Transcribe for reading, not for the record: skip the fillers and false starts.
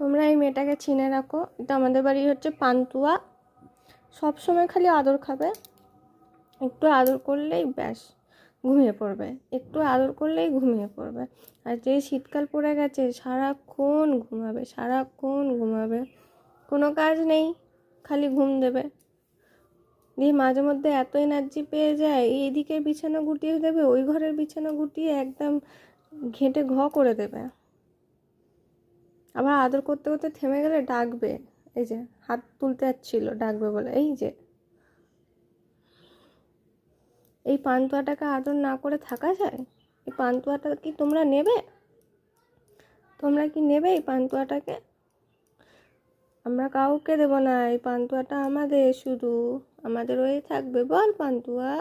তোমরা এই মেয়েটাকে চিনে রাখো, এটা আমাদের বাড়ি হচ্ছে পান্তুয়া, সব সময় খালি আদর খাবে, একটু আদর করলেই ব্যাস ঘুমিয়ে পড়বে, একটু আদর করলেই ঘুমিয়ে পড়বে। আর যে শীতকাল পড়ে গেছে সারাক্ষণ ঘুমাবে, সারাক্ষণ ঘুমাবে, কোনো কাজ নেই, খালি ঘুম দেবে। দিয়ে মাঝে মধ্যে এত এনার্জি পেয়ে যায়, এইদিকে বিছানা গুটিয়ে দেবে, ওই ঘরের বিছানা গুটিয়ে একদম ঘেঁটে করে দেবে। আবার আদর করতে করতে থেমে গেলে ডাকবে, এই যে হাত তুলতে যাচ্ছিল ডাকবে বলে, এই যে। এই পান্তুয়াটাকে আদর না করে থাকা যায়? এই পান্তুয়াটা কি তোমরা নেবে? তোমরা কি নেবে এই পান্তুয়াটাকে? আমরা কাউকে দেবো না, এই পান্তুয়াটা আমাদের, শুধু আমাদের ওই থাকবে। বল পান্তুয়া।